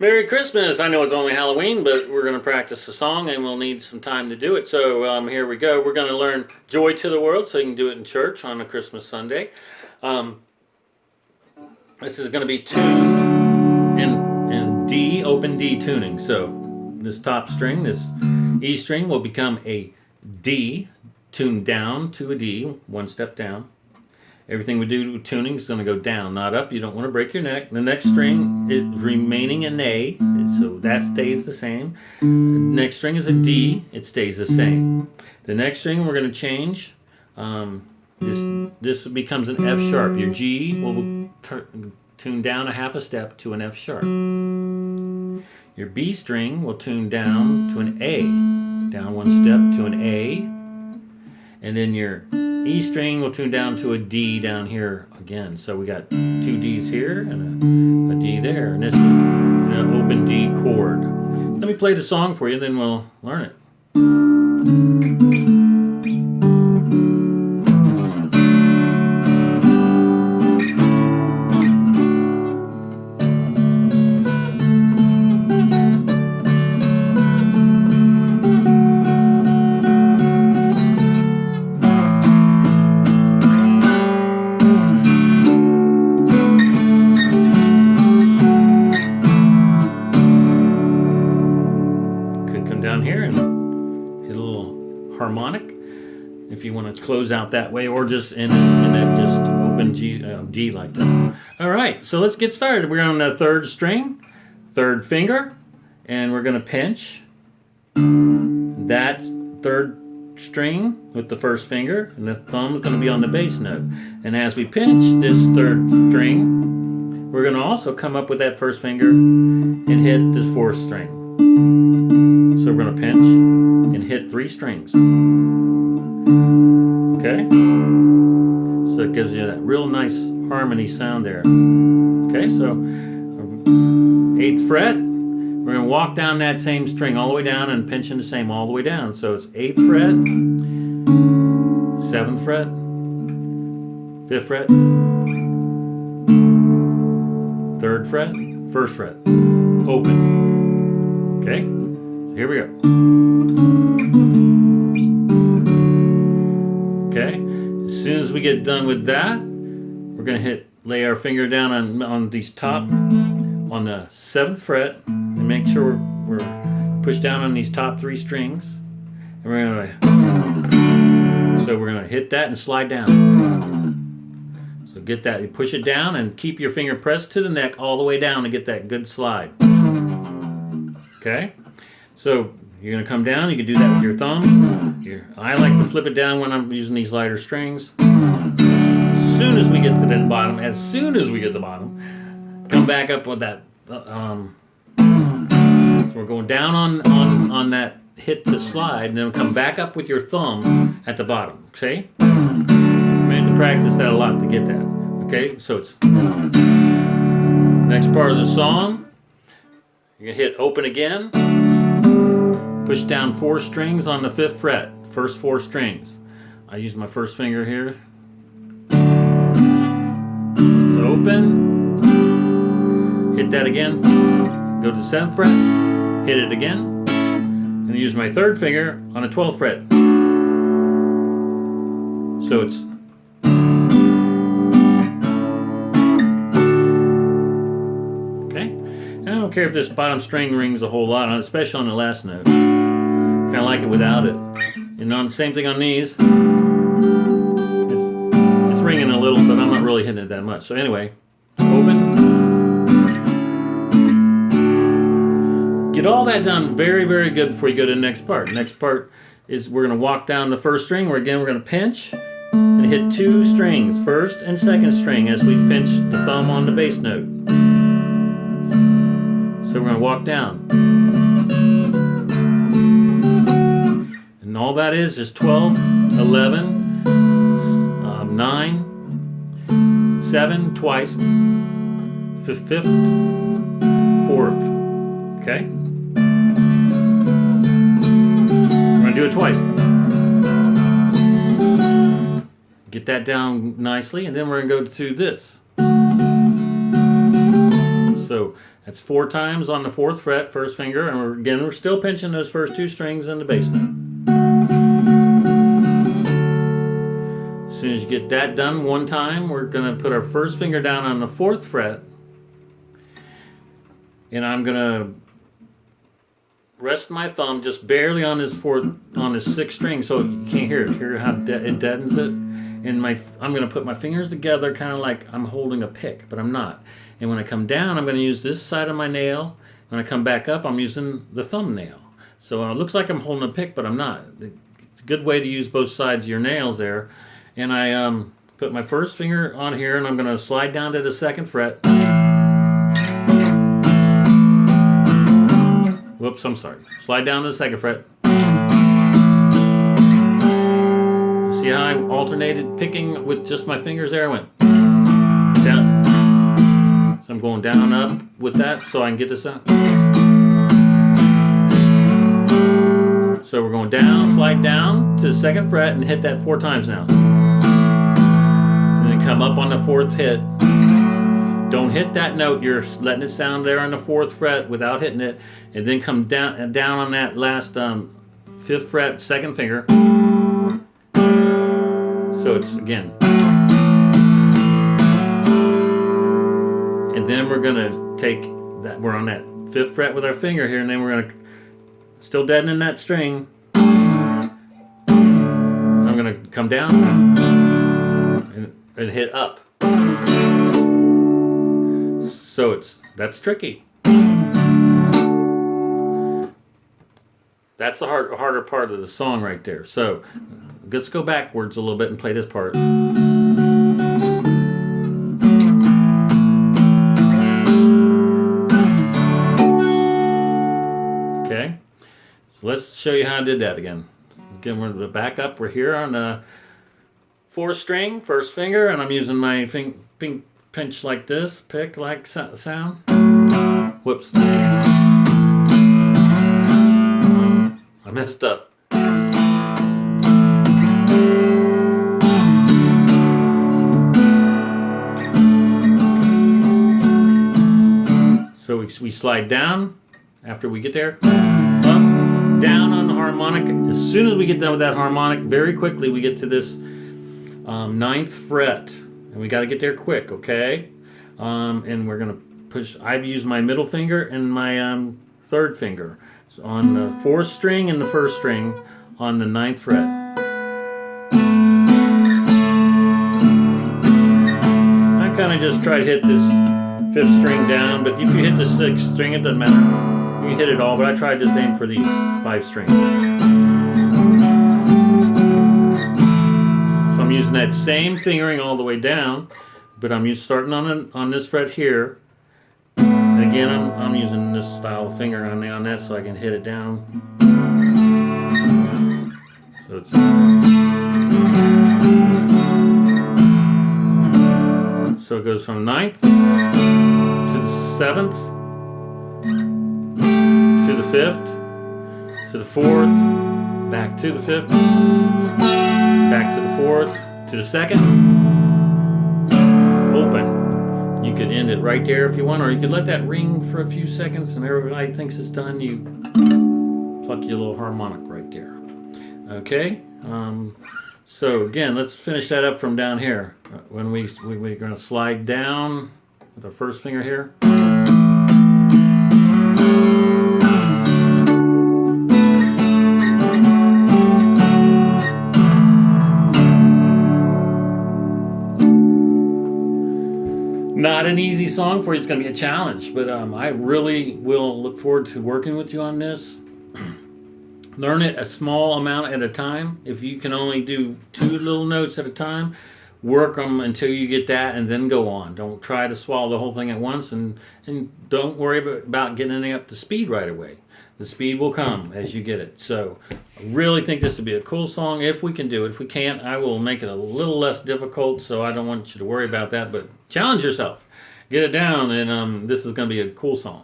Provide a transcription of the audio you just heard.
Merry Christmas! I know it's only Halloween, but we're going to practice the song and we'll need some time to do it. So here we go. We're going to learn Joy to the World so you can do it in church on a Christmas Sunday. This is going to be tuned in D, open D tuning. So this top string, this E string will become a D, tuned down to a D, one step down. Everything we do with tuning is going to go down, not up. You don't want to break your neck. The next string is remaining an A, so that stays the same. The next string is a D, it stays the same. The next string we're going to change. This becomes an F sharp. Your G will tune down a half a step to an F sharp. Your B string will tune down to an A, down one step to an A. And then your E string will tune down to a D down here again. So we got two Ds here and a D there. And this is an open D chord. Let me play the song for you, then we'll learn it. Down here and hit a little harmonic if you want to close out that way, or just in it just open G like that. All right, so let's get started. We're on the third string, third finger, and we're going to pinch that third string with the first finger, and the thumb is going to be on the bass note. And as we pinch this third string, we're going to also come up with that first finger and hit this fourth string. So we're going to pinch and hit three strings. Okay? So it gives you that real nice harmony sound there. Okay, so 8th fret. We're going to walk down that same string all the way down and pinching the same all the way down. So it's 8th fret, 7th fret, 5th fret, 3rd fret, 1st fret. Open. Okay? Here we go. Okay, as soon as we get done with that, we're going to lay our finger down on these top, on the 7th fret, and make sure we're pushed down on these top three strings. And we're going to hit that and slide down. So get that, you push it down and keep your finger pressed to the neck all the way down to get that good slide. Okay? So you're going to come down, you can do that with your thumb. I like to flip it down when I'm using these lighter strings. As soon as we get to the bottom, come back up with that. So we're going down on that hit to slide, and then we'll come back up with your thumb at the bottom. Okay? We have to practice that a lot to get that. Okay? So it's next part of the song. You're going to hit open again. Push down 4 strings on the 5th fret, first 4 strings. I use my first finger here. So open. Hit that again. Go to the 7th fret. Hit it again. And use my 3rd finger on the 12th fret. So it's okay. I don't care if this bottom string rings a whole lot, especially on the last note. Kind of like it without it. And on the same thing on these, it's ringing a little, but I'm not really hitting it that much. So anyway, open. Get all that done very, very good before you go to the next part. Next part is we're going to walk down the first string, where again we're going to pinch and hit 2 strings, 1st and 2nd string, as we pinch the thumb on the bass note. So we're going to walk down. And all that is 12, 11, 9, 7 twice, 5th, 4th. Okay? We're going to do it twice. Get that down nicely, and then we're going to go to this. So that's 4 times on the 4th fret, 1st finger, and we're still pinching those first 2 strings in the bass note. As soon as you get that done 1 time, we're going to put our 1st finger down on the 4th fret, and I'm going to rest my thumb just barely on this 6th string, so you can't hear it. Hear how it deadens it? And I'm going to put my fingers together kind of like I'm holding a pick, but I'm not. And when I come down, I'm going to use this side of my nail. When I come back up, I'm using the thumbnail. So it looks like I'm holding a pick, but I'm not. It's a good way to use both sides of your nails there. And I put my 1st finger on here, and I'm going to slide down to the 2nd fret. Whoops, I'm sorry. Slide down to the 2nd fret. See how I alternated picking with just my fingers there? I went down. So I'm going down, up with that so I can get this out. So we're going down, slide down to the 2nd fret and hit that 4 times now. And then come up on the 4th hit. Don't hit that note. You're letting it sound there on the 4th fret without hitting it. And then come down on that last 5th fret, 2nd finger. So it's again. And then we're going to take that, we're on that 5th fret with our finger here, and then we're going to, still deadening that string. I'm going to come down and hit up. So that's tricky. That's the harder part of the song right there. So let's go backwards a little bit and play this part. Okay, so let's show you how I did that again. Again, we're back up. We're here on the 4th string, 1st finger, and I'm using my pinch like this, pick like sound. Whoops. I messed up. So we slide down after we get there, up, down on the harmonic. As soon as we get done with that harmonic, very quickly we get to this 9th fret, and we got to get there quick, okay? And we're gonna push. I've used my middle finger and my 3rd finger so on the 4th string and the 1st string on the 9th fret. I kind of just try to hit this 5th string down, but if you hit the 6th string, it doesn't matter. You can hit it all, but I try to just aim for these 5 strings. So I'm using that same fingering all the way down, but I'm starting on this fret here. And again, I'm using this style of finger on that so I can hit it down. So it's so it goes from 9th to the 7th to the 5th to the 4th, back to the 5th, back to the 4th to the 2nd. Open. You could end it right there if you want, or you could let that ring for a few seconds, and everybody thinks it's done. You pluck your little harmonic right there. Okay. So again, let's finish that up from down here. When we're going to slide down with our 1st finger here. Not an easy song for you. It's going to be a challenge, but I really will look forward to working with you on this. Learn it a small amount at a time. If you can only do 2 little notes at a time, work them until you get that and then go on. Don't try to swallow the whole thing at once, and don't worry about getting it up to speed right away. The speed will come as you get it. So I really think this would be a cool song if we can do it. If we can't, I will make it a little less difficult, so I don't want you to worry about that, but challenge yourself. Get it down, and this is going to be a cool song.